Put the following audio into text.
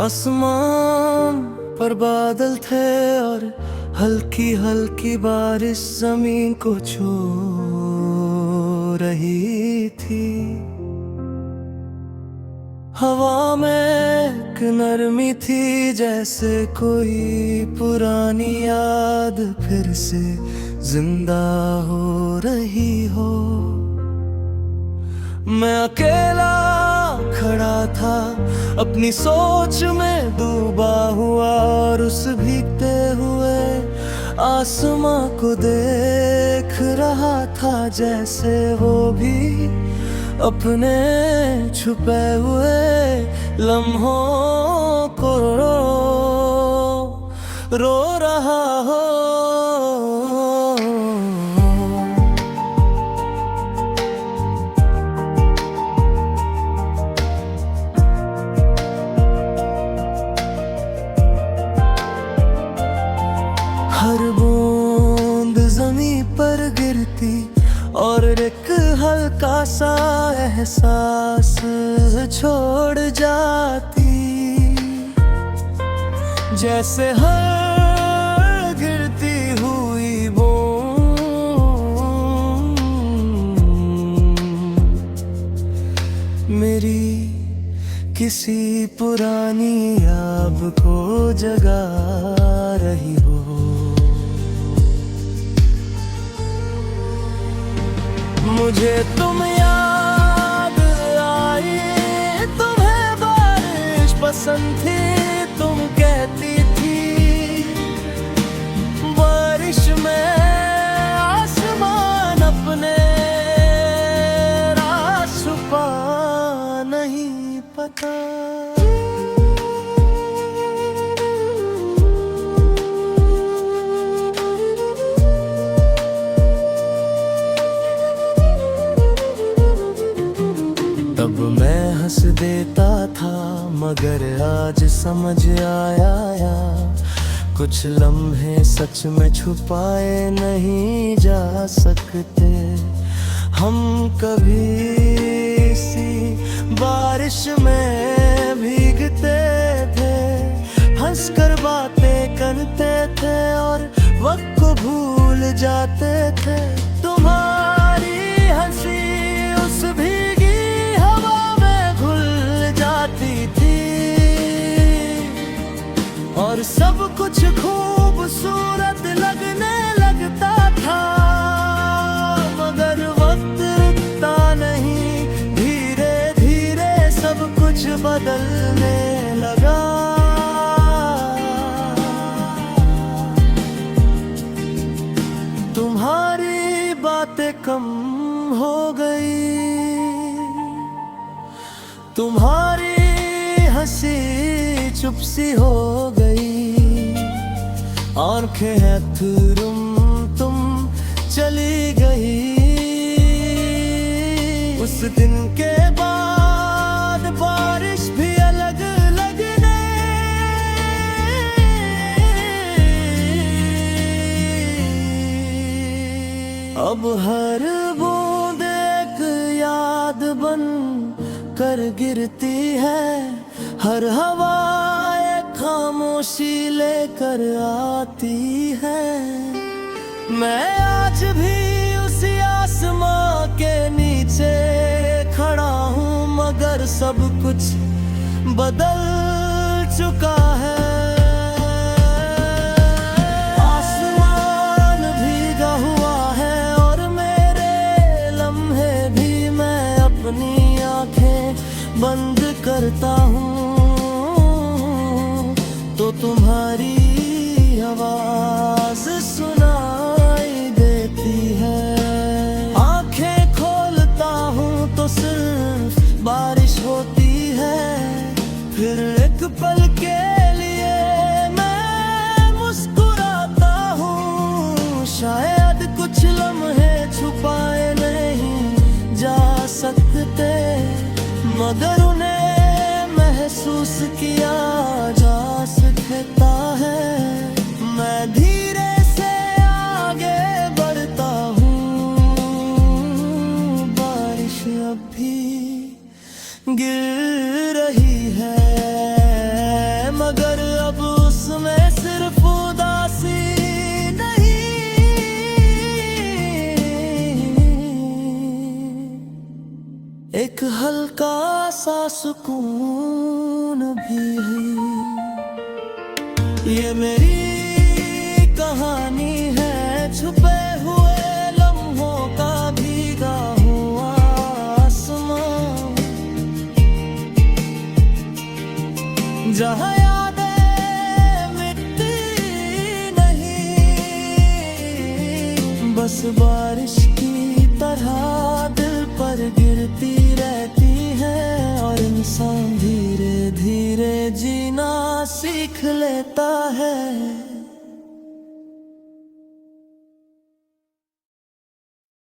आसमान पर बादल थे और हल्की हल्की बारिश जमीन को छू रही थी। हवा में एक नरमी थी, जैसे कोई पुरानी याद फिर से जिंदा हो रही हो। मैं अकेला खड़ा था अपनी सोच में डूबा हुआ, और उस भीगते हुए आसमां को देख रहा था, जैसे वो भी अपने छुपे हुए लम्हों को रो रहा हो। हर बूंद ज़मीं पर गिरती और एक हल्का सा एहसास छोड़ जाती, जैसे हर गिरती हुई बूंद मेरी किसी पुरानी याद को जगा रही हो। मुझे तुम याद आई, तुम्हें बारिश पसंद थी, तुम कहती थी बारिश में आसमान अपने राज छुपा नहीं पता। तब मैं हंस देता था, मगर आज समझ आया कुछ लम्हे सच में छुपाए नहीं जा सकते। हम कभी सी बारिश में भीगते थे, हंसकर बातें करते थे और वक्त को भूल जाते थे। तुम्हारी हंसी उस भीगी थी और सब कुछ खूबसूरत लगने लगता था, मगर वक्त रुकता नहीं, धीरे धीरे सब कुछ बदलने लगा। तुम्हारी बातें कम हो गई, तुम्हारी हंसी चुप सी हो गई, आंखें हैं थुरुम तुम चली गई। उस दिन के बाद बारिश भी अलग लगने, अब हर बूंद एक याद बन कर गिरती है, हर हवा एक खामोशी लेकर आती है। मैं आज भी उसी आसमां के नीचे खड़ा हूँ, मगर सब कुछ बदल चुका है। आसमान भीगा हुआ है और मेरे लम्हे भी, मैं अपनी आंखें बंद करता हूँ तो तुम्हारी आवाज सुनाई देती है। आंखें खोलता हूँ तो सिर्फ बारिश होती है, फिर एक पल के लिए मैं मुस्कुराता हूँ। शायद कुछ लम्हे छुपाए नहीं जा सकते, मगर उन्हें महसूस किया जा सकता है। मैं धीरे से आगे बढ़ता हूँ, बारिश अब भी गिर रही है। सा सुकून भी है। ये मेरी कहानी है छुपे हुए लम्हों का भीगा हुआ आसमां, जहाँ यादें मिटती नहीं, बस बारिश की तरह दिल पर गिरती रहती है, और इंसान धीरे धीरे जीना सीख लेता है।